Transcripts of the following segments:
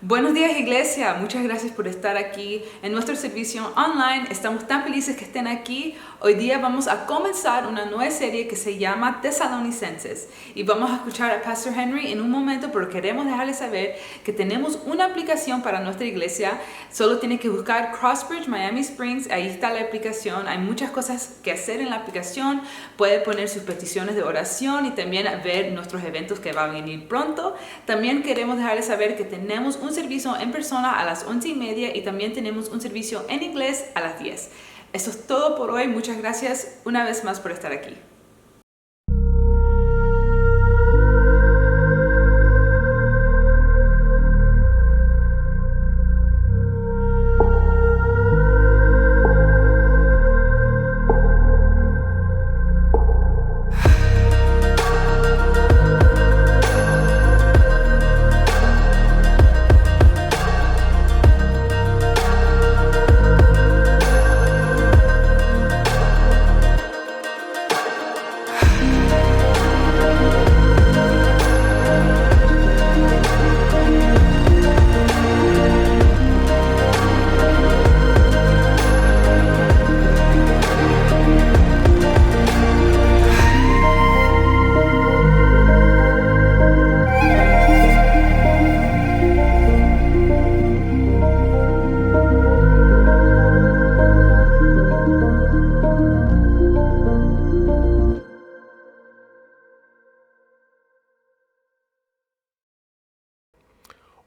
Buenos días, iglesia. Muchas gracias por estar aquí en nuestro servicio online. Estamos tan felices que estén aquí. Hoy día vamos a comenzar una nueva serie que se llama Tesalonicenses. Y vamos a escuchar a Pastor Henry en un momento, pero queremos dejarles saber que tenemos una aplicación para nuestra iglesia. Solo tiene que buscar Crossbridge Miami Springs. Ahí está la aplicación. Hay muchas cosas que hacer en la aplicación. Puede poner sus peticiones de oración y también ver nuestros eventos que van a venir pronto. También queremos dejarles saber que tenemos un servicio en persona a las 11:30 y también tenemos un servicio en inglés a las 10. Eso es todo por hoy. Muchas gracias una vez más por estar aquí.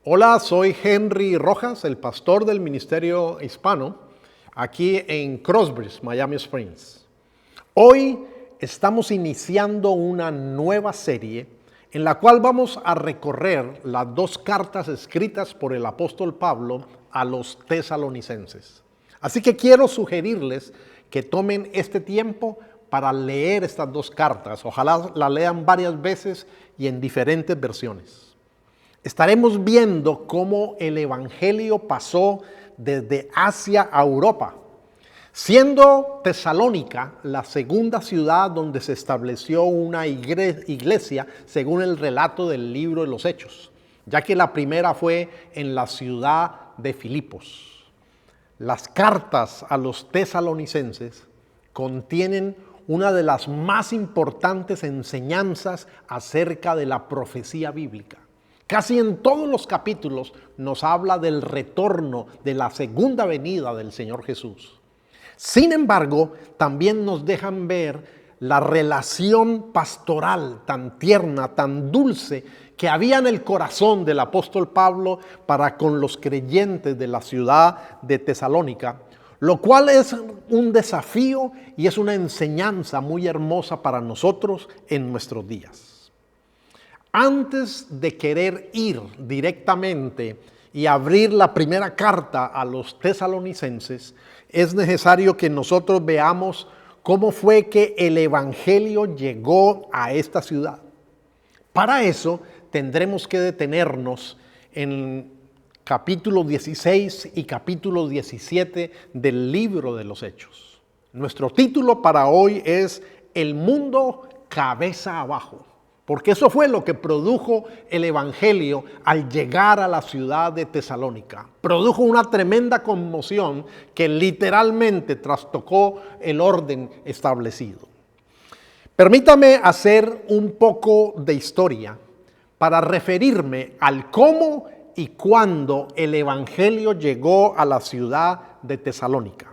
Hola, soy Henry Rojas, el pastor del Ministerio Hispano, aquí en Crossbridge, Miami Springs. Hoy estamos iniciando una nueva serie en la cual vamos a recorrer las dos cartas escritas por el apóstol Pablo a los tesalonicenses. Así que quiero sugerirles que tomen este tiempo para leer estas dos cartas. Ojalá la lean varias veces y en diferentes versiones. Estaremos viendo cómo el evangelio pasó desde Asia a Europa, siendo Tesalónica la segunda ciudad donde se estableció una iglesia según el relato del libro de los Hechos, ya que la primera fue en la ciudad de Filipos. Las cartas a los tesalonicenses contienen una de las más importantes enseñanzas acerca de la profecía bíblica. Casi en todos los capítulos nos habla del retorno de la segunda venida del Señor Jesús. Sin embargo, también nos dejan ver la relación pastoral tan tierna, tan dulce, que había en el corazón del apóstol Pablo para con los creyentes de la ciudad de Tesalónica, lo cual es un desafío y es una enseñanza muy hermosa para nosotros en nuestros días. Antes de querer ir directamente y abrir la primera carta a los tesalonicenses, es necesario que nosotros veamos cómo fue que el evangelio llegó a esta ciudad. Para eso tendremos que detenernos en capítulo 16 y capítulo 17 del libro de los Hechos. Nuestro título para hoy es El mundo cabeza abajo. Porque eso fue lo que produjo el evangelio al llegar a la ciudad de Tesalónica. Produjo una tremenda conmoción que literalmente trastocó el orden establecido. Permítame hacer un poco de historia para referirme al cómo y cuándo el evangelio llegó a la ciudad de Tesalónica.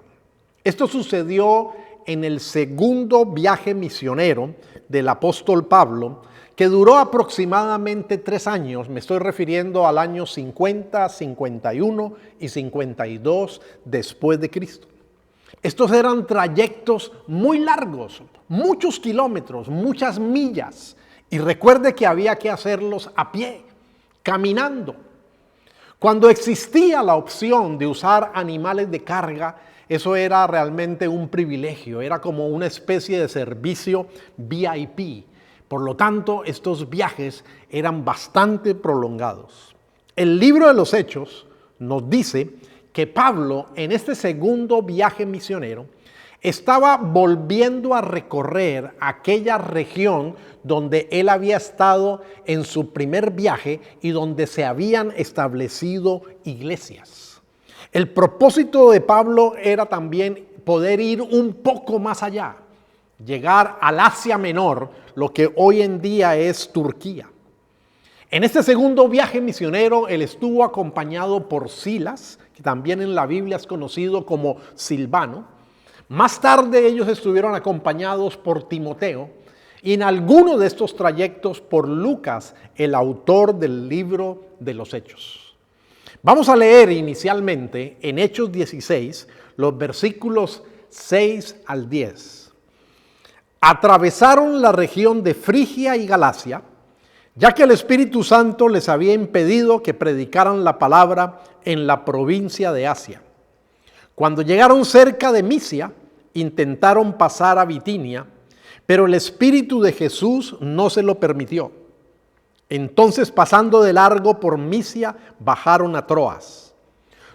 Esto sucedió en el segundo viaje misionero del apóstol Pablo, que duró aproximadamente 3 años. Me estoy refiriendo al año 50, 51 y 52 después de Cristo. Estos eran trayectos muy largos, muchos kilómetros, muchas millas. Y recuerde que había que hacerlos a pie, caminando. Cuando existía la opción de usar animales de carga, eso era realmente un privilegio, era como una especie de servicio VIP. Por lo tanto, estos viajes eran bastante prolongados. El libro de los Hechos nos dice que Pablo, en este segundo viaje misionero, estaba volviendo a recorrer aquella región donde él había estado en su primer viaje y donde se habían establecido iglesias. El propósito de Pablo era también poder ir un poco más allá, llegar al Asia Menor, lo que hoy en día es Turquía. En este segundo viaje misionero, él estuvo acompañado por Silas, que también en la Biblia es conocido como Silvano. Más tarde ellos estuvieron acompañados por Timoteo y en alguno de estos trayectos por Lucas, el autor del libro de los Hechos. Vamos a leer inicialmente en Hechos 16 los versículos 6 al 10. Atravesaron la región de Frigia y Galacia, ya que el Espíritu Santo les había impedido que predicaran la palabra en la provincia de Asia. Cuando llegaron cerca de Misia, intentaron pasar a Bitinia, pero el Espíritu de Jesús no se lo permitió. Entonces, pasando de largo por Misia, bajaron a Troas.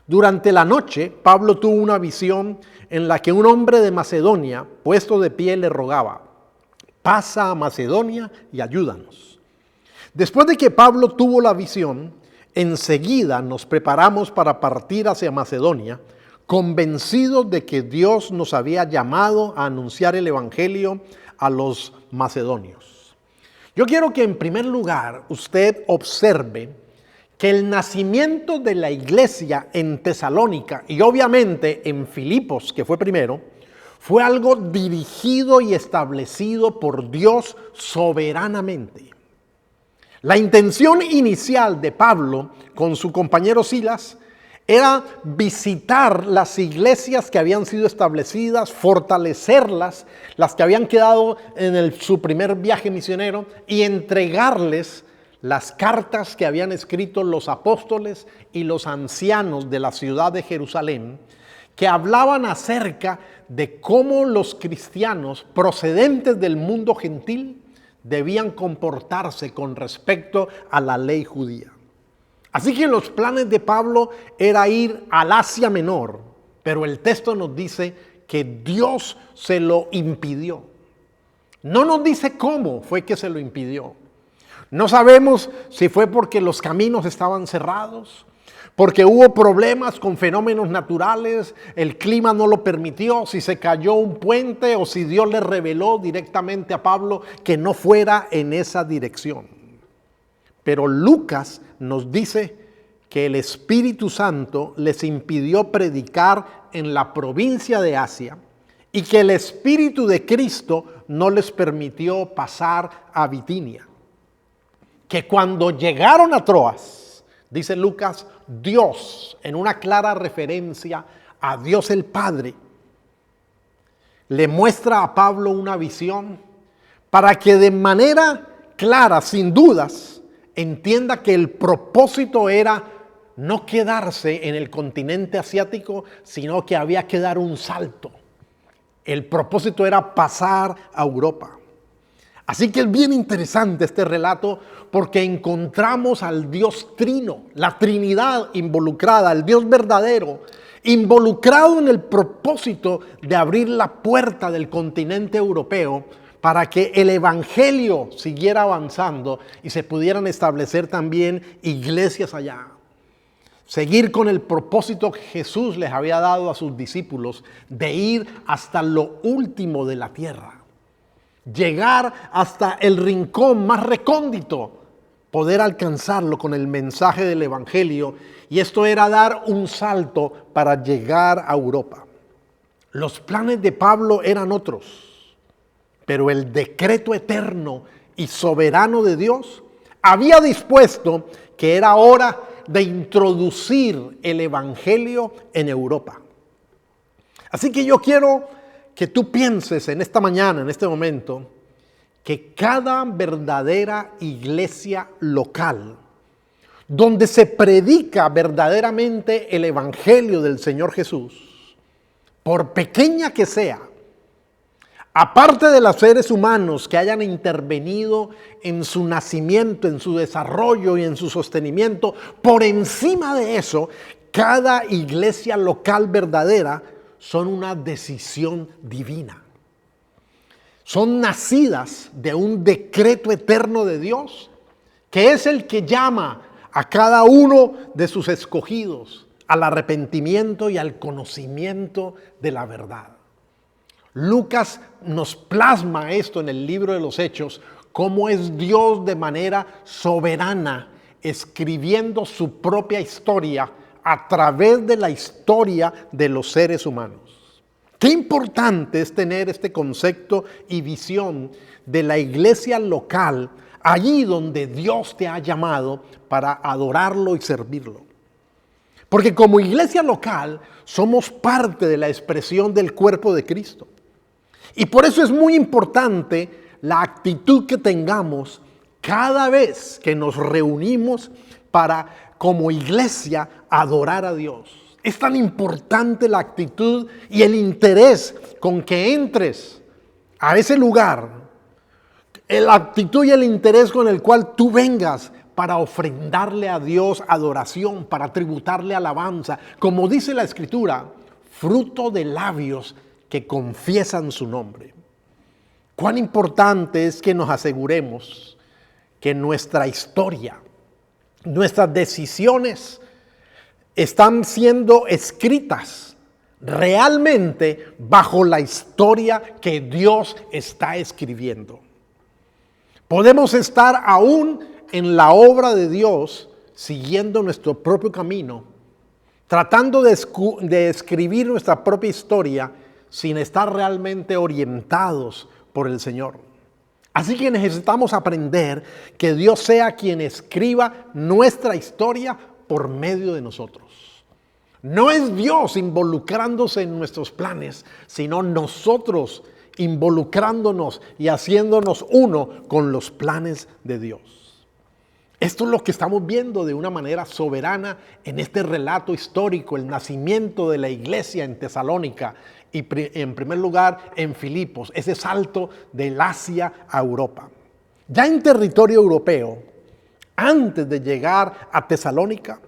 Durante la noche, Pablo tuvo una visión en la que un hombre de Macedonia, puesto de pie, le rogaba: pasa a Macedonia y ayúdanos. Después de que Pablo tuvo la visión, enseguida nos preparamos para partir hacia Macedonia, convencidos de que Dios nos había llamado a anunciar el evangelio a los macedonios. Yo quiero que en primer lugar usted observe que el nacimiento de la iglesia en Tesalónica y obviamente en Filipos, que fue primero, fue algo dirigido y establecido por Dios soberanamente. La intención inicial de Pablo con su compañero Silas era visitar las iglesias que habían sido establecidas, fortalecerlas, las que habían quedado en su primer viaje misionero, y entregarles las cartas que habían escrito los apóstoles y los ancianos de la ciudad de Jerusalén, que hablaban acerca de cómo los cristianos procedentes del mundo gentil debían comportarse con respecto a la ley judía. Así que los planes de Pablo era ir al Asia Menor, pero el texto nos dice que Dios se lo impidió. No nos dice cómo fue que se lo impidió. No sabemos si fue porque los caminos estaban cerrados, porque hubo problemas con fenómenos naturales, el clima no lo permitió, si se cayó un puente o si Dios le reveló directamente a Pablo que no fuera en esa dirección. Pero Lucas nos dice que el Espíritu Santo les impidió predicar en la provincia de Asia y que el Espíritu de Cristo no les permitió pasar a Bitinia. Que cuando llegaron a Troas, dice Lucas, Dios, en una clara referencia a Dios el Padre, le muestra a Pablo una visión para que de manera clara, sin dudas, entienda que el propósito era no quedarse en el continente asiático, sino que había que dar un salto. El propósito era pasar a Europa. Así que es bien interesante este relato porque encontramos al Dios trino, la Trinidad involucrada, el Dios verdadero, involucrado en el propósito de abrir la puerta del continente europeo para que el evangelio siguiera avanzando y se pudieran establecer también iglesias allá. Seguir con el propósito que Jesús les había dado a sus discípulos de ir hasta lo último de la tierra. Llegar hasta el rincón más recóndito, poder alcanzarlo con el mensaje del evangelio, y esto era dar un salto para llegar a Europa. Los planes de Pablo eran otros, pero el decreto eterno y soberano de Dios había dispuesto que era hora de introducir el evangelio en Europa. Así que yo quiero que tú pienses en esta mañana, en este momento, que cada verdadera iglesia local, donde se predica verdaderamente el evangelio del Señor Jesús, por pequeña que sea, aparte de los seres humanos que hayan intervenido en su nacimiento, en su desarrollo y en su sostenimiento, por encima de eso, cada iglesia local verdadera son una decisión divina. Son nacidas de un decreto eterno de Dios, que es el que llama a cada uno de sus escogidos al arrepentimiento y al conocimiento de la verdad. Lucas nos plasma esto en el libro de los Hechos, cómo es Dios de manera soberana escribiendo su propia historia a través de la historia de los seres humanos. Qué importante es tener este concepto y visión de la iglesia local, allí donde Dios te ha llamado para adorarlo y servirlo. Porque como iglesia local somos parte de la expresión del cuerpo de Cristo. Y por eso es muy importante la actitud que tengamos cada vez que nos reunimos para, como iglesia, adorar a Dios. Es tan importante la actitud y el interés con que entres a ese lugar, la actitud y el interés con el cual tú vengas para ofrendarle a Dios adoración, para tributarle alabanza, como dice la Escritura, fruto de labios que confiesan su nombre. Cuán importante es que nos aseguremos que nuestra historia, nuestras decisiones están siendo escritas realmente bajo la historia que Dios está escribiendo. Podemos estar aún en la obra de Dios, siguiendo nuestro propio camino, tratando de escribir nuestra propia historia sin estar realmente orientados por el Señor. Así que necesitamos aprender que Dios sea quien escriba nuestra historia por medio de nosotros. No es Dios involucrándose en nuestros planes, sino nosotros involucrándonos y haciéndonos uno con los planes de Dios. Esto es lo que estamos viendo de una manera soberana en este relato histórico, el nacimiento de la iglesia en Tesalónica y en primer lugar en Filipos, ese salto del Asia a Europa. Ya en territorio europeo, antes de llegar a Tesalónica,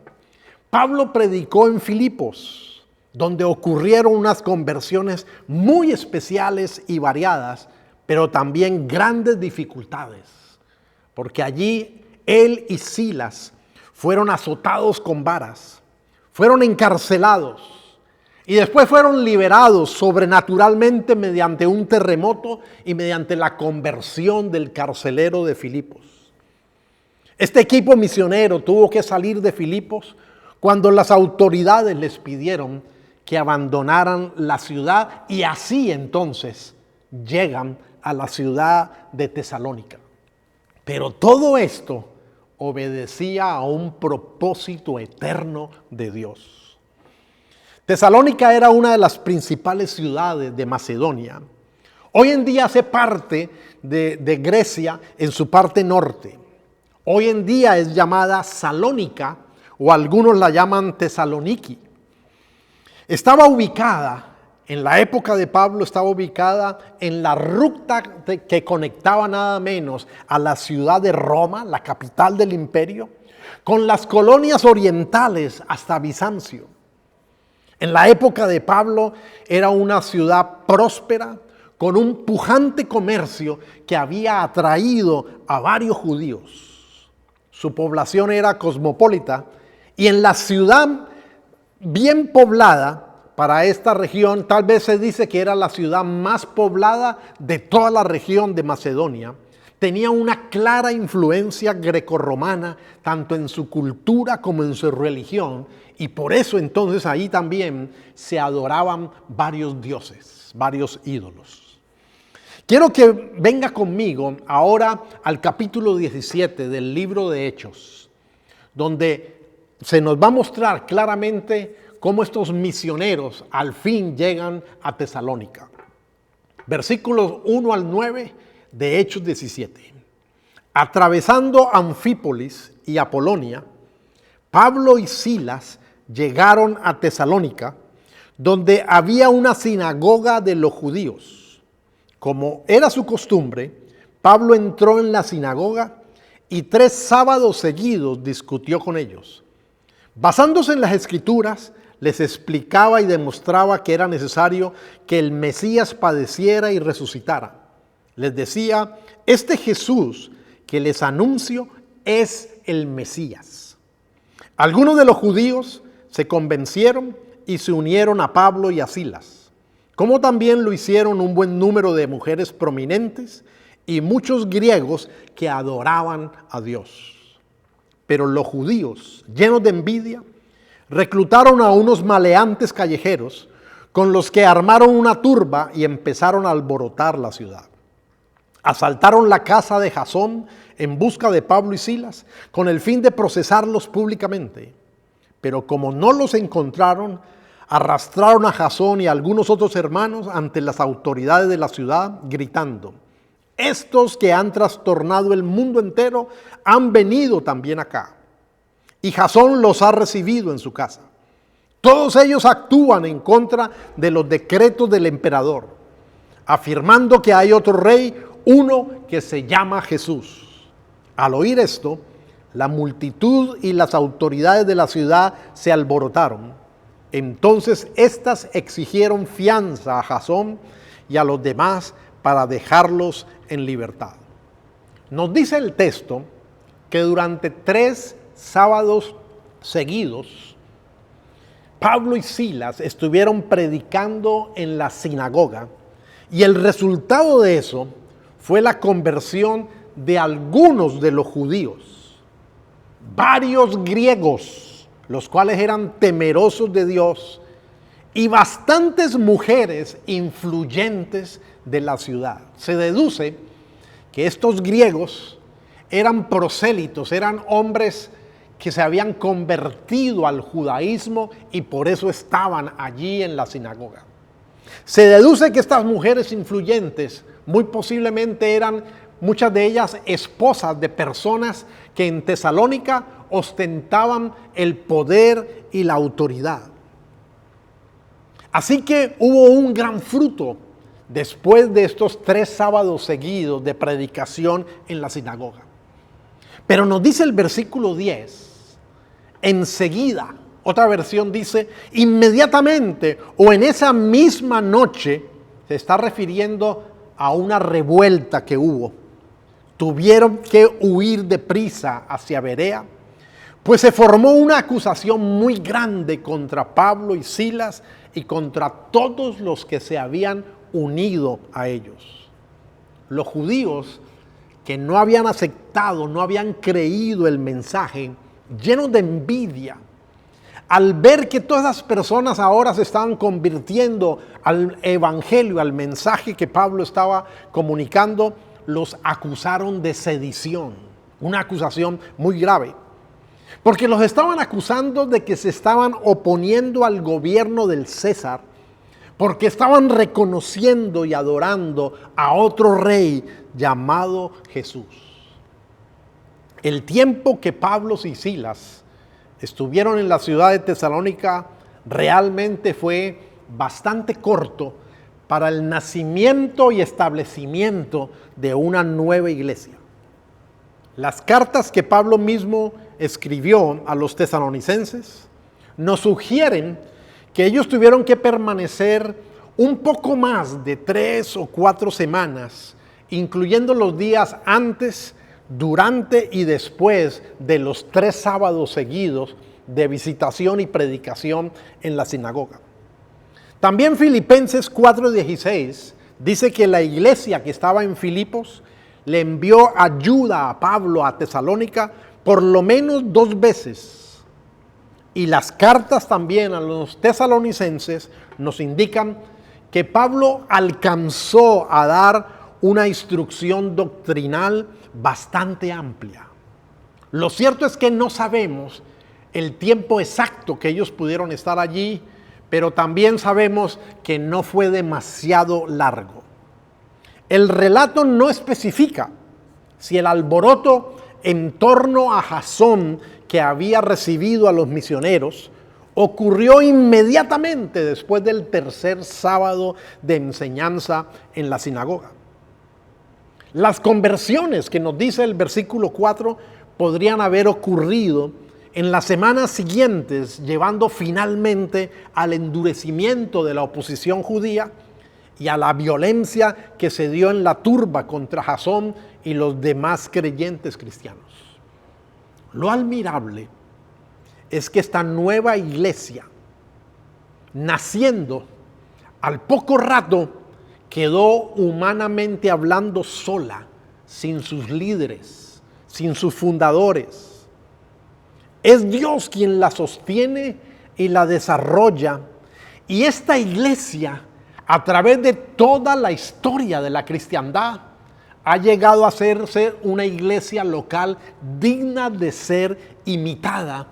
Pablo predicó en Filipos, donde ocurrieron unas conversiones muy especiales y variadas, pero también grandes dificultades, porque allí él y Silas fueron azotados con varas, fueron encarcelados y después fueron liberados sobrenaturalmente mediante un terremoto y mediante la conversión del carcelero de Filipos. Este equipo misionero tuvo que salir de Filipos cuando las autoridades les pidieron que abandonaran la ciudad y así entonces llegan a la ciudad de Tesalónica. Pero todo esto obedecía a un propósito eterno de Dios. Tesalónica era una de las principales ciudades de Macedonia. Hoy en día hace parte de Grecia en su parte norte. Hoy en día es llamada Salónica o algunos la llaman Tesaloniki. Estaba ubicada, en la época de Pablo, estaba ubicada en la ruta que conectaba nada menos a la ciudad de Roma, la capital del imperio, con las colonias orientales hasta Bizancio. En la época de Pablo era una ciudad próspera, con un pujante comercio que había atraído a varios judíos. Su población era cosmopolita y en la ciudad bien poblada, para esta región, tal vez se dice que era la ciudad más poblada de toda la región de Macedonia. Tenía una clara influencia grecorromana, tanto en su cultura como en su religión, y por eso entonces ahí también se adoraban varios dioses, varios ídolos. Quiero que venga conmigo ahora al capítulo 17 del libro de Hechos, donde se nos va a mostrar claramente cómo estos misioneros al fin llegan a Tesalónica. Versículos 1 al 9 de Hechos 17. Atravesando Anfípolis y Apolonia, Pablo y Silas llegaron a Tesalónica, donde había una sinagoga de los judíos. Como era su costumbre, Pablo entró en la sinagoga y 3 sábados seguidos discutió con ellos. Basándose en las Escrituras, les explicaba y demostraba que era necesario que el Mesías padeciera y resucitara. Les decía, este Jesús que les anuncio es el Mesías. Algunos de los judíos se convencieron y se unieron a Pablo y a Silas, como también lo hicieron un buen número de mujeres prominentes y muchos griegos que adoraban a Dios. Pero los judíos, llenos de envidia, reclutaron a unos maleantes callejeros con los que armaron una turba y empezaron a alborotar la ciudad. Asaltaron la casa de Jasón en busca de Pablo y Silas con el fin de procesarlos públicamente. Pero como no los encontraron, arrastraron a Jasón y a algunos otros hermanos ante las autoridades de la ciudad, gritando, estos que han trastornado el mundo entero han venido también acá. Y Jasón los ha recibido en su casa. Todos ellos actúan en contra de los decretos del emperador, afirmando que hay otro rey, uno que se llama Jesús. Al oír esto, la multitud y las autoridades de la ciudad se alborotaron. Entonces éstas exigieron fianza a Jasón y a los demás para dejarlos en libertad. Nos dice el texto que durante 3 sábados seguidos, Pablo y Silas estuvieron predicando en la sinagoga y el resultado de eso fue la conversión de algunos de los judíos, varios griegos, los cuales eran temerosos de Dios, y bastantes mujeres influyentes de la ciudad. Se deduce que estos griegos eran prosélitos, eran hombres que se habían convertido al judaísmo y por eso estaban allí en la sinagoga. Se deduce que estas mujeres influyentes muy posiblemente eran muchas de ellas esposas de personas que en Tesalónica ostentaban el poder y la autoridad. Así que hubo un gran fruto después de estos 3 sábados seguidos de predicación en la sinagoga. Pero nos dice el versículo 10, enseguida, otra versión dice, inmediatamente o en esa misma noche, se está refiriendo a una revuelta que hubo. Tuvieron que huir deprisa hacia Berea, pues se formó una acusación muy grande contra Pablo y Silas y contra todos los que se habían unido a ellos. Los judíos que no habían aceptado, no habían creído el mensaje, llenos de envidia, al ver que todas las personas ahora se estaban convirtiendo al evangelio, al mensaje que Pablo estaba comunicando, los acusaron de sedición, una acusación muy grave, porque los estaban acusando de que se estaban oponiendo al gobierno del César, porque estaban reconociendo y adorando a otro rey llamado Jesús. El tiempo que Pablo y Silas estuvieron en la ciudad de Tesalónica realmente fue bastante corto para el nacimiento y establecimiento de una nueva iglesia. Las cartas que Pablo mismo escribió a los tesalonicenses nos sugieren que ellos tuvieron que permanecer un poco más de 3 o 4 semanas, incluyendo los días antes, durante y después de los 3 sábados seguidos de visitación y predicación en la sinagoga. También Filipenses 4:16 dice que la iglesia que estaba en Filipos le envió ayuda a Pablo a Tesalónica por lo menos 2 veces. Y las cartas también a los tesalonicenses nos indican que Pablo alcanzó a dar una instrucción doctrinal bastante amplia. Lo cierto es que no sabemos el tiempo exacto que ellos pudieron estar allí, pero también sabemos que no fue demasiado largo. El relato no especifica si el alboroto en torno a Jasón, que había recibido a los misioneros, ocurrió inmediatamente después del 3er sábado de enseñanza en la sinagoga. Las conversiones que nos dice el versículo 4 podrían haber ocurrido en las semanas siguientes, llevando finalmente al endurecimiento de la oposición judía y a la violencia que se dio en la turba contra Jasón y los demás creyentes cristianos. Lo admirable es que esta nueva iglesia, naciendo, al poco rato quedó humanamente hablando sola, sin sus líderes, sin sus fundadores. Es Dios quien la sostiene y la desarrolla. Y esta iglesia, a través de toda la historia de la cristiandad, ha llegado a ser una iglesia local digna de ser imitada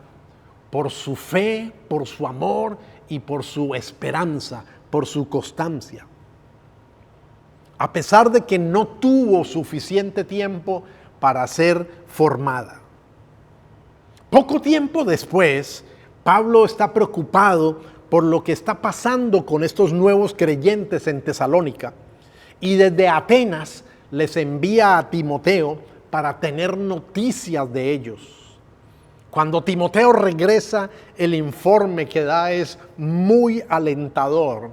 por su fe, por su amor y por su esperanza, por su constancia. A pesar de que no tuvo suficiente tiempo para ser formada. Poco tiempo después, Pablo está preocupado por lo que está pasando con estos nuevos creyentes en Tesalónica y desde Atenas les envía a Timoteo para tener noticias de ellos. Cuando Timoteo regresa, el informe que da es muy alentador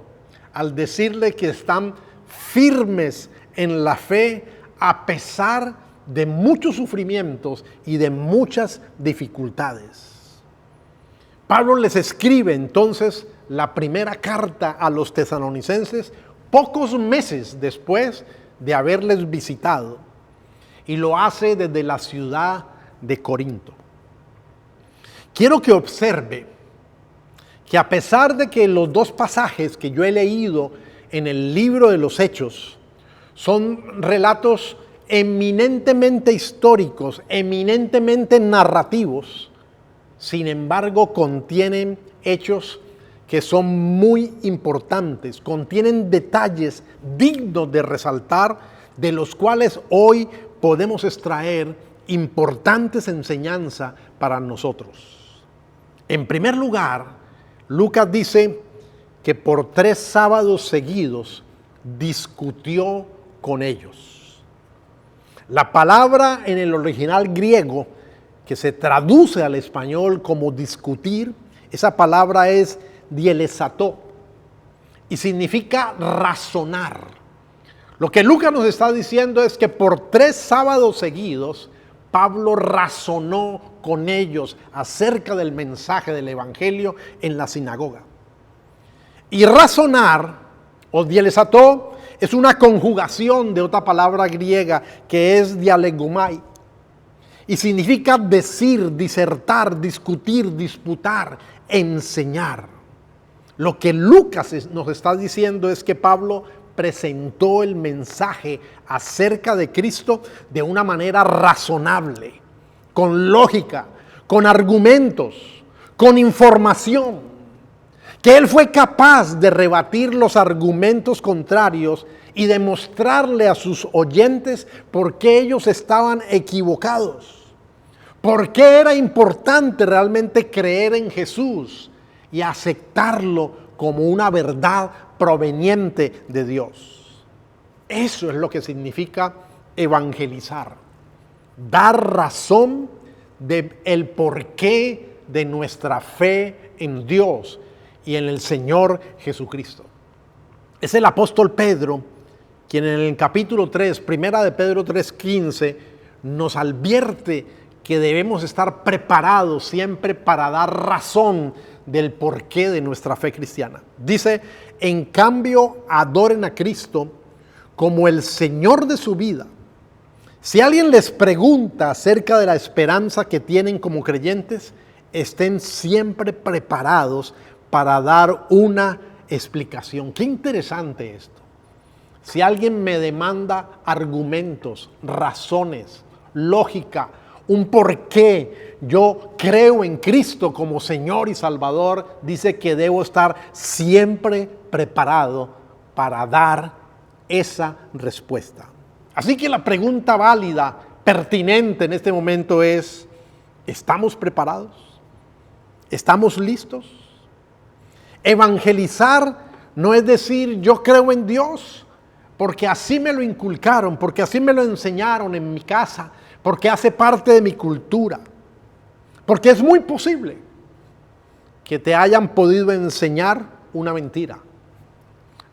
al decirle que están firmes en la fe a pesar de muchos sufrimientos y de muchas dificultades. Pablo les escribe entonces la primera carta a los tesalonicenses pocos meses después de haberles visitado, y lo hace desde la ciudad de Corinto. Quiero que observe que a pesar de que los dos pasajes que yo he leído en el libro de los Hechos son relatos eminentemente históricos, eminentemente narrativos, sin embargo contienen hechos que son muy importantes, contienen detalles dignos de resaltar, de los cuales hoy podemos extraer importantes enseñanzas para nosotros. En primer lugar, Lucas dice que por 3 sábados seguidos discutió con ellos. La palabra en el original griego, que se traduce al español como discutir, esa palabra es dielesató y significa razonar. Lo que Lucas nos está diciendo es que por 3 sábados seguidos Pablo razonó con ellos acerca del mensaje del evangelio en la sinagoga. Y razonar o dielesató es una conjugación de otra palabra griega que es dialegomai y significa decir, disertar, discutir, disputar, enseñar. Lo que Lucas nos está diciendo es que Pablo presentó el mensaje acerca de Cristo de una manera razonable, con lógica, con argumentos, con información, que él fue capaz de rebatir los argumentos contrarios y demostrarle a sus oyentes por qué ellos estaban equivocados, por qué era importante realmente creer en Jesús y aceptarlo como una verdad proveniente de Dios. Eso es lo que significa evangelizar, dar razón del porqué de nuestra fe en Dios y en el Señor Jesucristo. Es el apóstol Pedro quien en el capítulo 3, primera de Pedro 3:15, nos advierte que debemos estar preparados siempre para dar razón del porqué de nuestra fe cristiana. Dice, en cambio, adoren a Cristo como el Señor de su vida. Si alguien les pregunta acerca de la esperanza que tienen como creyentes, estén siempre preparados para dar una explicación. Qué interesante esto. Si alguien me demanda argumentos, razones, lógica, un por qué yo creo en Cristo como Señor y Salvador, dice que debo estar siempre preparado para dar esa respuesta. Así que la pregunta válida, pertinente en este momento es, ¿estamos preparados? ¿Estamos listos? Evangelizar no es decir yo creo en Dios porque así me lo inculcaron, porque así me lo enseñaron en mi casa, porque hace parte de mi cultura. Porque es muy posible que te hayan podido enseñar una mentira.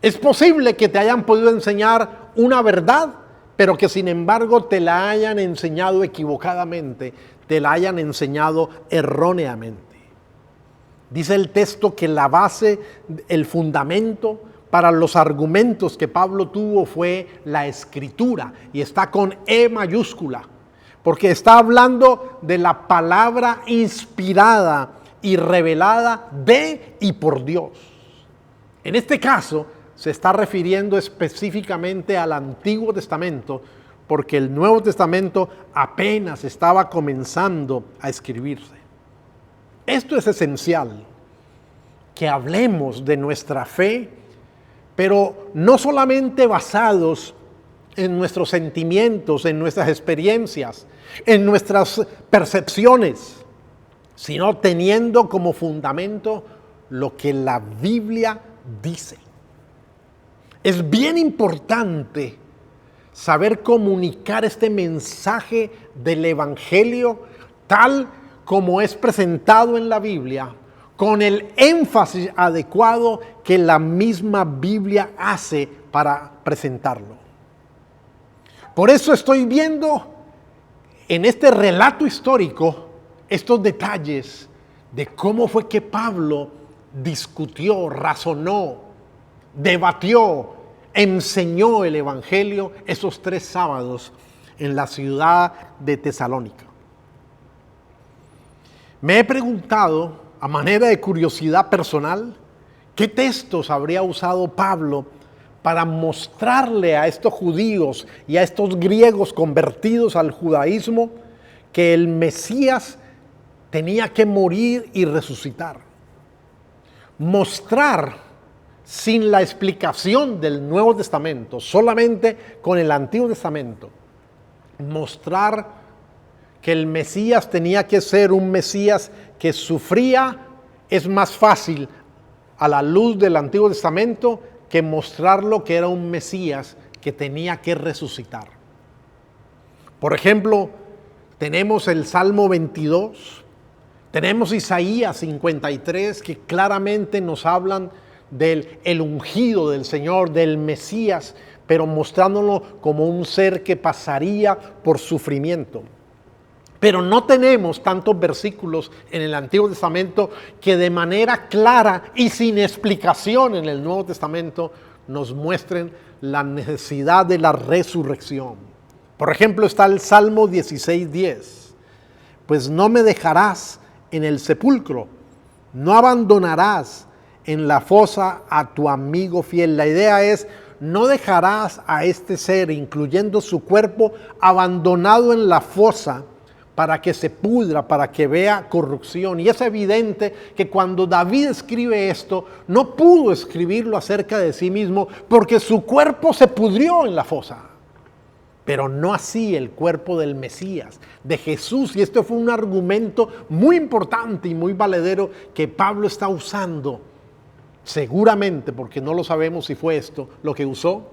Es posible que te hayan podido enseñar una verdad, pero que sin embargo te la hayan enseñado equivocadamente, te la hayan enseñado erróneamente. Dice el texto que la base, el fundamento para los argumentos que Pablo tuvo fue la Escritura, y está con E mayúscula, porque está hablando de la palabra inspirada y revelada de y por Dios. En este caso se está refiriendo específicamente al Antiguo Testamento, porque el Nuevo Testamento apenas estaba comenzando a escribirse. Esto es esencial, que hablemos de nuestra fe, pero no solamente basados en nuestros sentimientos, en nuestras experiencias, en nuestras percepciones, sino teniendo como fundamento lo que la Biblia dice. Es bien importante saber comunicar este mensaje del Evangelio tal como es presentado en la Biblia, con el énfasis adecuado que la misma Biblia hace para presentarlo. Por eso estoy viendo en este relato histórico estos detalles de cómo fue que Pablo discutió, razonó, debatió, enseñó el Evangelio esos 3 sábados en la ciudad de Tesalónica. Me he preguntado, a manera de curiosidad personal, ¿qué textos habría usado Pablo para mostrarle a estos judíos y a estos griegos convertidos al judaísmo que el Mesías tenía que morir y resucitar? Mostrar sin la explicación del Nuevo Testamento, solamente con el Antiguo Testamento, mostrar que el Mesías tenía que ser un Mesías que sufría, es más fácil a la luz del Antiguo Testamento que mostrarlo que era un Mesías que tenía que resucitar. Por ejemplo, tenemos el Salmo 22, tenemos Isaías 53, que claramente nos hablan del el ungido del Señor, del Mesías, pero mostrándolo como un ser que pasaría por sufrimiento. Pero no tenemos tantos versículos en el Antiguo Testamento que de manera clara y sin explicación en el Nuevo Testamento nos muestren la necesidad de la resurrección. Por ejemplo, está el Salmo 16:10. Pues no me dejarás en el sepulcro, no abandonarás en la fosa a tu amigo fiel. La idea es, no dejarás a este ser, incluyendo su cuerpo, abandonado en la fosa, para que se pudra, para que vea corrupción. Y es evidente que cuando David escribe esto, no pudo escribirlo acerca de sí mismo, porque su cuerpo se pudrió en la fosa. Pero no así el cuerpo del Mesías, de Jesús. Y esto fue un argumento muy importante y muy valedero que Pablo está usando, seguramente, porque no lo sabemos si fue esto lo que usó,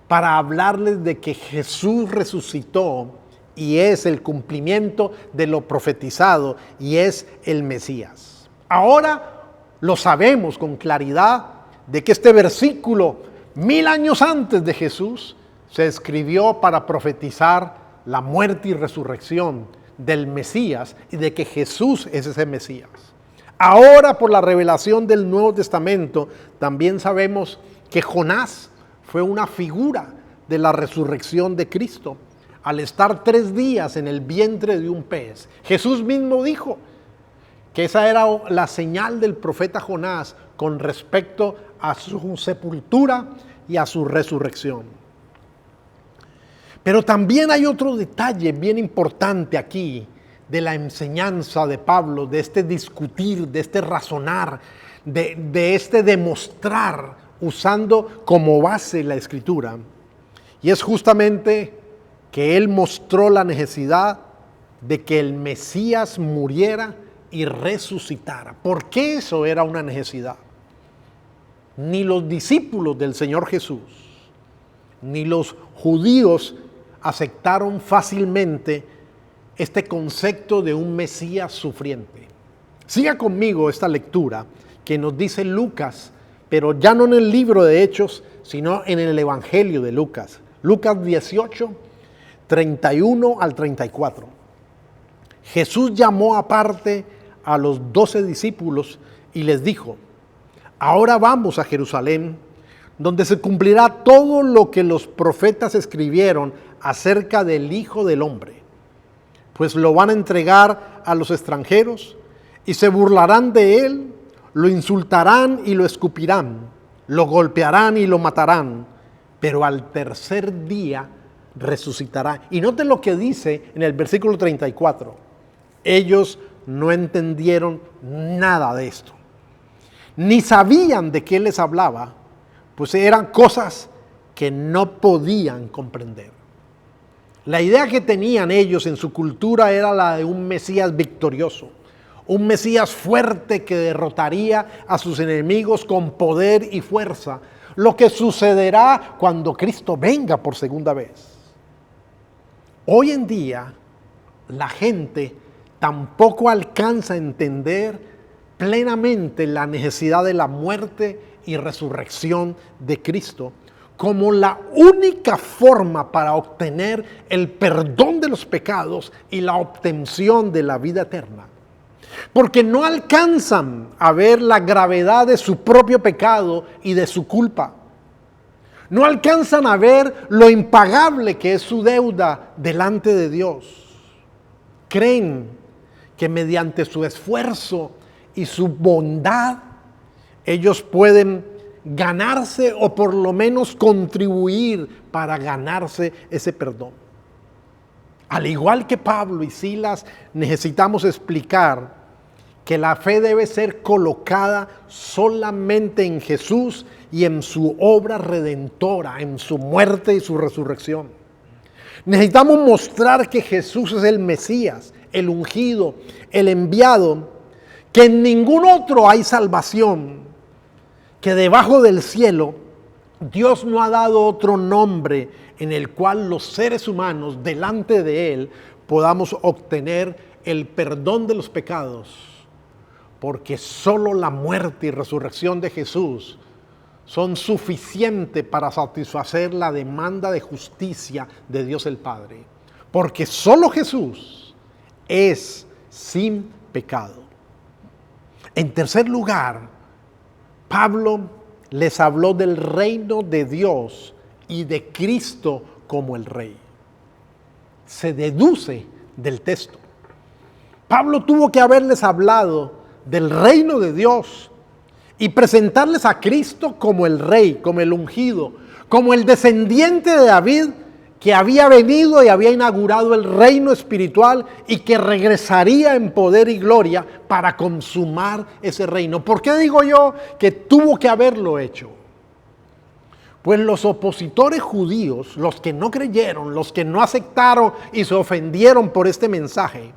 para hablarles de que Jesús resucitó y es el cumplimiento de lo profetizado y es el Mesías. Ahora lo sabemos con claridad de que este versículo 1000 años antes de Jesús se escribió para profetizar la muerte y resurrección del Mesías y de que Jesús es ese Mesías. Ahora, por la revelación del Nuevo Testamento, también sabemos que Jonás fue una figura de la resurrección de Cristo. Al estar 3 días en el vientre de un pez, Jesús mismo dijo que esa era la señal del profeta Jonás con respecto a su sepultura y a su resurrección. Pero también hay otro detalle bien importante aquí de la enseñanza de Pablo, de este discutir, de este razonar, de este demostrar, usando como base la Escritura. Y es justamente que él mostró la necesidad de que el Mesías muriera y resucitara. ¿Por qué eso era una necesidad? Ni los discípulos del Señor Jesús, ni los judíos aceptaron fácilmente este concepto de un Mesías sufriente. Siga conmigo esta lectura que nos dice Lucas, pero ya no en el libro de Hechos, sino en el Evangelio de Lucas. Lucas 18, 31 al 34. Jesús llamó aparte a los 12 discípulos y les dijo: ahora vamos a Jerusalén, donde se cumplirá todo lo que los profetas escribieron acerca del Hijo del Hombre. Pues lo van a entregar a los extranjeros y se burlarán de él, lo insultarán y lo escupirán, lo golpearán y lo matarán, pero al tercer día resucitará. Y noten lo que dice en el versículo 34. Ellos no entendieron nada de esto, ni sabían de qué les hablaba, pues eran cosas que no podían comprender. La idea que tenían ellos en su cultura era la de un Mesías victorioso, un Mesías fuerte que derrotaría a sus enemigos con poder y fuerza, lo que sucederá cuando Cristo venga por segunda vez. Hoy en día, la gente tampoco alcanza a entender plenamente la necesidad de la muerte y resurrección de Cristo como la única forma para obtener el perdón de los pecados y la obtención de la vida eterna. Porque no alcanzan a ver la gravedad de su propio pecado y de su culpa. No alcanzan a ver lo impagable que es su deuda delante de Dios. Creen que mediante su esfuerzo y su bondad, ellos pueden ganarse o por lo menos contribuir para ganarse ese perdón. Al igual que Pablo y Silas, necesitamos explicar que la fe debe ser colocada solamente en Jesús y en su obra redentora, en su muerte y su resurrección. Necesitamos mostrar que Jesús es el Mesías, el ungido, el enviado, que en ningún otro hay salvación, que debajo del cielo Dios no ha dado otro nombre en el cual los seres humanos delante de Él podamos obtener el perdón de los pecados, porque solo la muerte y resurrección de Jesús son suficientes para satisfacer la demanda de justicia de Dios el Padre, porque solo Jesús es sin pecado. En tercer lugar, Pablo les habló del reino de Dios y de Cristo como el Rey. Se deduce del texto. Pablo tuvo que haberles hablado del reino de Dios y presentarles a Cristo como el Rey, como el ungido, como el descendiente de David que había venido y había inaugurado el reino espiritual y que regresaría en poder y gloria para consumar ese reino. ¿Por qué digo yo que tuvo que haberlo hecho? Pues los opositores judíos, los que no creyeron, los que no aceptaron y se ofendieron por este mensaje,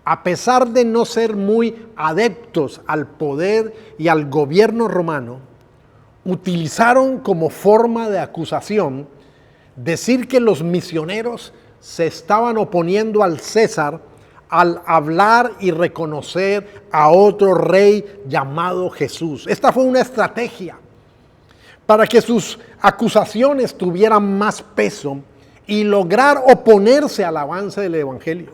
a pesar de no ser muy adeptos al poder y al gobierno romano, utilizaron como forma de acusación decir que los misioneros se estaban oponiendo al César al hablar y reconocer a otro rey llamado Jesús. Esta fue una estrategia para que sus acusaciones tuvieran más peso y lograr oponerse al avance del evangelio.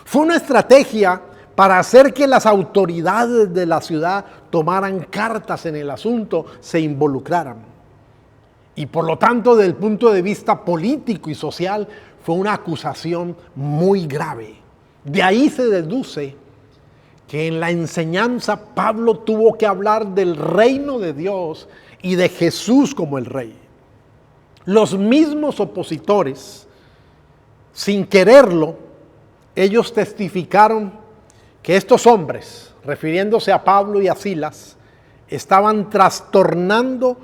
Fue una estrategia para hacer que las autoridades de la ciudad tomaran cartas en el asunto, se involucraran. Y por lo tanto, desde el punto de vista político y social, fue una acusación muy grave. De ahí se deduce que en la enseñanza Pablo tuvo que hablar del reino de Dios y de Jesús como el Rey. Los mismos opositores, sin quererlo, ellos testificaron que estos hombres, refiriéndose a Pablo y a Silas, estaban trastornando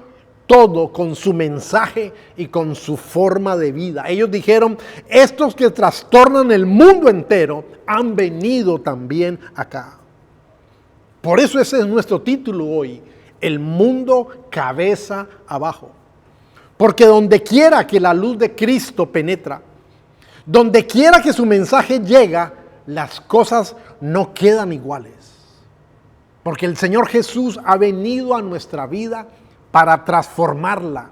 todo con su mensaje y con su forma de vida. Ellos dijeron, estos que trastornan el mundo entero han venido también acá. Por eso ese es nuestro título hoy, el mundo cabeza abajo. Porque donde quiera que la luz de Cristo penetra, Donde quiera que su mensaje llega, las cosas no quedan iguales. Porque el Señor Jesús ha venido a nuestra vida para transformarla.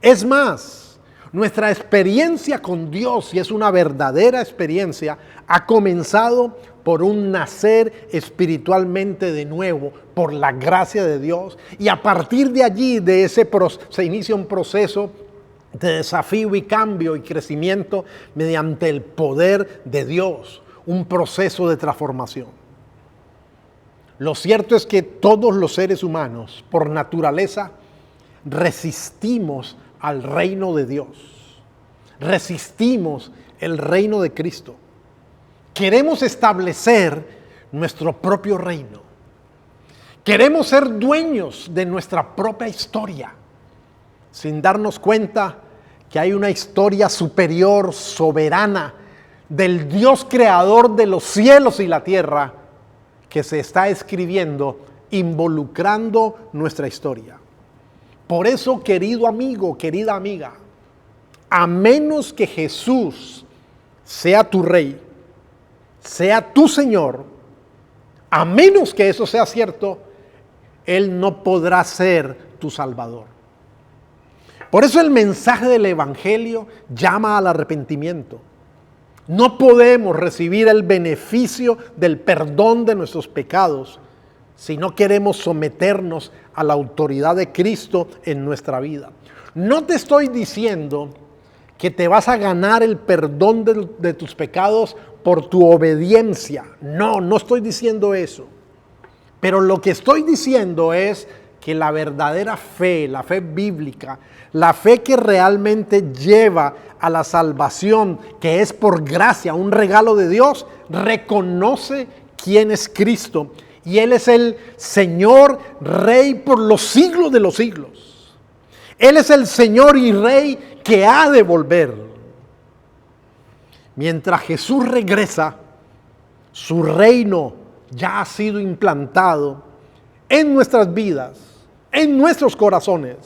Es más, nuestra experiencia con Dios, y es una verdadera experiencia, ha comenzado por un nacer espiritualmente de nuevo, por la gracia de Dios. Y a partir de allí, se inicia un proceso de desafío y cambio y crecimiento mediante el poder de Dios, un proceso de transformación. Lo cierto es que todos los seres humanos, por naturaleza, resistimos al reino de Dios. Resistimos el reino de Cristo. Queremos establecer nuestro propio reino. Queremos ser dueños de nuestra propia historia, sin darnos cuenta que hay una historia superior, soberana, del Dios creador de los cielos y la tierra, que se está escribiendo, involucrando nuestra historia. Por eso, querido amigo, querida amiga, a menos que Jesús sea tu Rey, sea tu Señor, a menos que eso sea cierto, Él no podrá ser tu Salvador. Por eso el mensaje del Evangelio llama al arrepentimiento. No podemos recibir el beneficio del perdón de nuestros pecados si no queremos someternos a la autoridad de Cristo en nuestra vida. No te estoy diciendo que te vas a ganar el perdón de tus pecados por tu obediencia. No estoy diciendo eso. Pero lo que estoy diciendo es que la verdadera fe, la fe bíblica, la fe que realmente lleva a la salvación, que es por gracia, un regalo de Dios, reconoce quién es Cristo. Y Él es el Señor, Rey por los siglos de los siglos. Él es el Señor y Rey que ha de volver. Mientras Jesús regresa, su reino ya ha sido implantado en nuestras vidas, en nuestros corazones,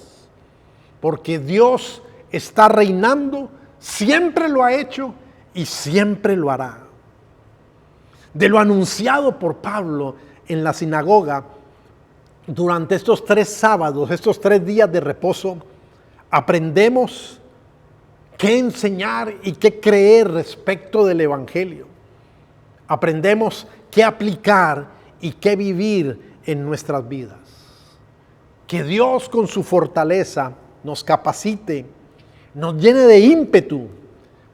porque Dios está reinando, siempre lo ha hecho y siempre lo hará. De lo anunciado por Pablo en la sinagoga durante estos 3 sábados, estos 3 días de reposo, aprendemos qué enseñar y qué creer respecto del Evangelio. Aprendemos qué aplicar y qué vivir en nuestras vidas. Que Dios con su fortaleza nos capacite, nos llene de ímpetu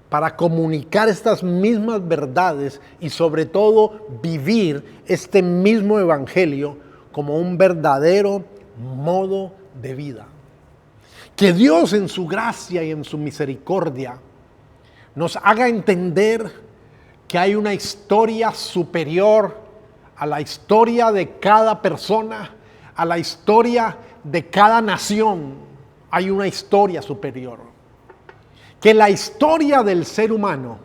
para comunicar estas mismas verdades y sobre todo vivir este mismo Evangelio como un verdadero modo de vida. Que Dios en su gracia y en su misericordia nos haga entender que hay una historia superior a la historia de cada persona, a la historia de cada nación. Hay una historia superior. Que la historia del ser humano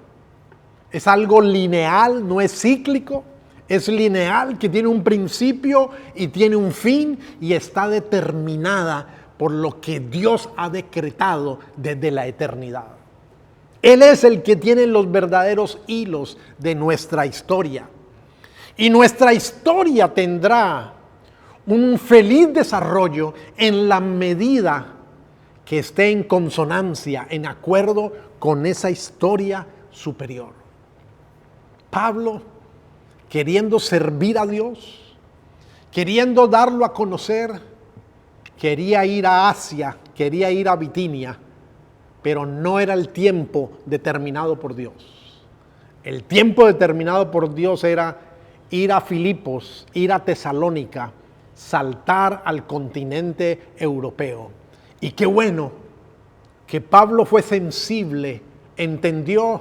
es algo lineal, no es cíclico, es lineal, que tiene un principio y tiene un fin y está determinada por lo que Dios ha decretado desde la eternidad. Él es el que tiene los verdaderos hilos de nuestra historia. Y nuestra historia tendrá un feliz desarrollo en la medida que esté en consonancia, en acuerdo con esa historia superior. Pablo, queriendo servir a Dios, queriendo darlo a conocer, quería ir a Asia, quería ir a Bitinia, pero no era el tiempo determinado por Dios. El tiempo determinado por Dios era ir a Filipos, ir a Tesalónica, saltar al continente europeo. Y qué bueno que Pablo fue sensible, entendió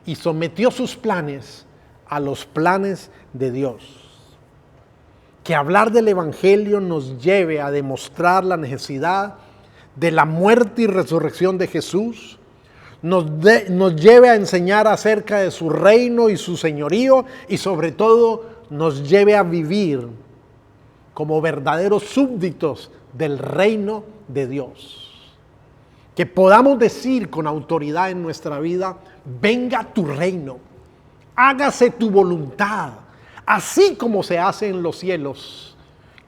y sometió sus planes a los planes de Dios. Que hablar del Evangelio nos lleve a demostrar la necesidad de la muerte y resurrección de Jesús, nos lleve a enseñar acerca de su reino y su señorío y sobre todo nos lleve a vivir como verdaderos súbditos del reino de Dios. Que podamos decir con autoridad en nuestra vida: venga tu reino, hágase tu voluntad, así como se hace en los cielos,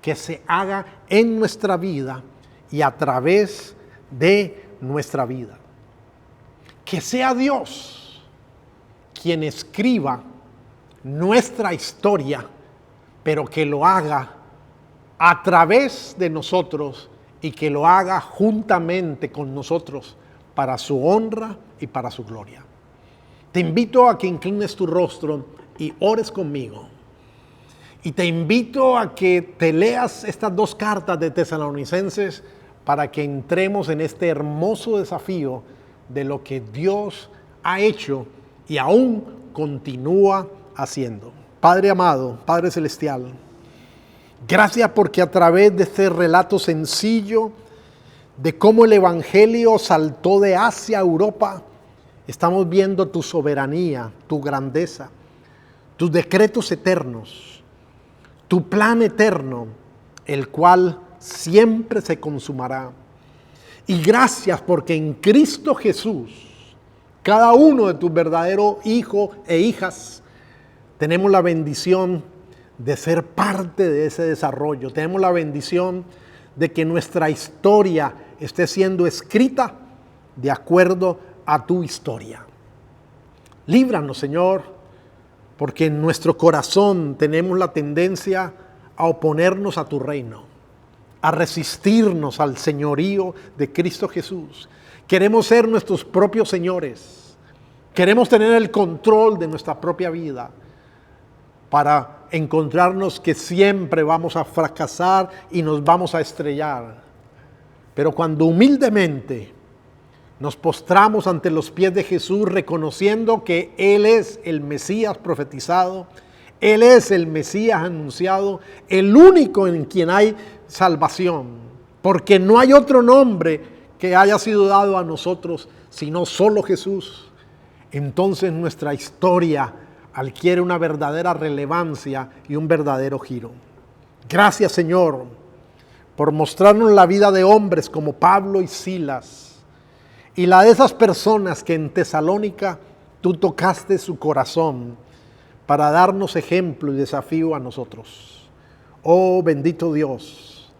que se haga en nuestra vida y a través de nuestra vida. Que sea Dios quien escriba nuestra historia, pero que lo haga a través de nosotros y que lo haga juntamente con nosotros para su honra y para su gloria. Te invito a que inclines tu rostro y ores conmigo. Y te invito a que te leas estas 2 cartas de Tesalonicenses para que entremos en este hermoso desafío de lo que Dios ha hecho y aún continúa haciendo. Padre amado, Padre celestial, gracias porque a través de este relato sencillo de cómo el Evangelio saltó de Asia a Europa, estamos viendo tu soberanía, tu grandeza, tus decretos eternos, tu plan eterno, el cual siempre se consumará. Y gracias porque en Cristo Jesús, cada uno de tus verdaderos hijos e hijas, tenemos la bendición de ser parte de ese desarrollo. Tenemos la bendición de que nuestra historia esté siendo escrita de acuerdo a tu historia. Líbranos, Señor, porque en nuestro corazón tenemos la tendencia a oponernos a tu reino, a resistirnos al señorío de Cristo Jesús. Queremos ser nuestros propios señores. Queremos tener el control de nuestra propia vida para encontrarnos que siempre vamos a fracasar y nos vamos a estrellar. Pero cuando humildemente nos postramos ante los pies de Jesús, reconociendo que Él es el Mesías profetizado, Él es el Mesías anunciado, el único en quien hay salvación, porque no hay otro nombre que haya sido dado a nosotros, sino solo Jesús. Entonces nuestra historia adquiere una verdadera relevancia y un verdadero giro. Gracias, Señor, por mostrarnos la vida de hombres como Pablo y Silas, y la de esas personas que en Tesalónica tú tocaste su corazón para darnos ejemplo y desafío a nosotros. Oh bendito Dios,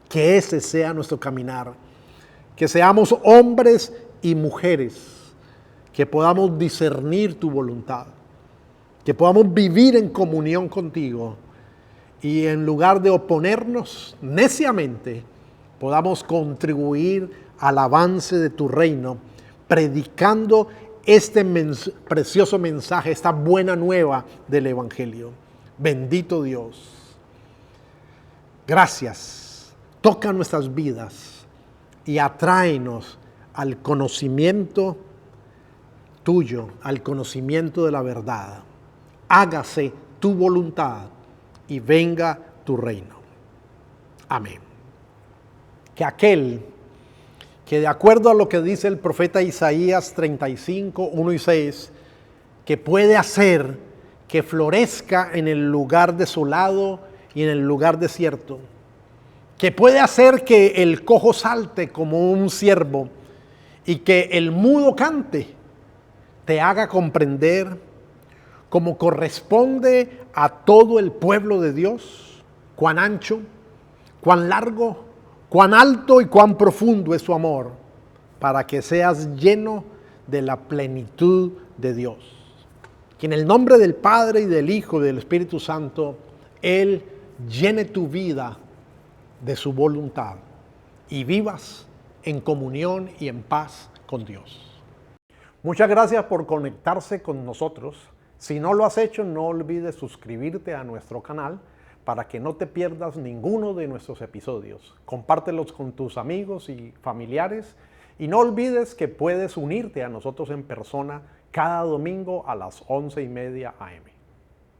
que ese sea nuestro caminar, que seamos hombres y mujeres, que podamos discernir tu voluntad, que podamos vivir en comunión contigo y en lugar de oponernos neciamente, podamos contribuir al avance de tu reino, predicando este precioso mensaje, esta buena nueva del Evangelio. Bendito Dios. Gracias. Toca nuestras vidas y atráenos al conocimiento tuyo, al conocimiento de la verdad. Hágase tu voluntad y venga tu reino. Amén. Que aquel que de acuerdo a lo que dice el profeta Isaías 35, 1 y 6, que puede hacer que florezca en el lugar desolado y en el lugar desierto, que puede hacer que el cojo salte como un ciervo y que el mudo cante, te haga comprender como corresponde a todo el pueblo de Dios, cuán ancho, cuán largo, cuán alto y cuán profundo es su amor, para que seas lleno de la plenitud de Dios. Que en el nombre del Padre y del Hijo y del Espíritu Santo, Él llene tu vida de su voluntad y vivas en comunión y en paz con Dios. Muchas gracias por conectarse con nosotros. Si no lo has hecho, no olvides suscribirte a nuestro canal para que no te pierdas ninguno de nuestros episodios. Compártelos con tus amigos y familiares y no olvides que puedes unirte a nosotros en persona cada domingo a las 11:30 a.m.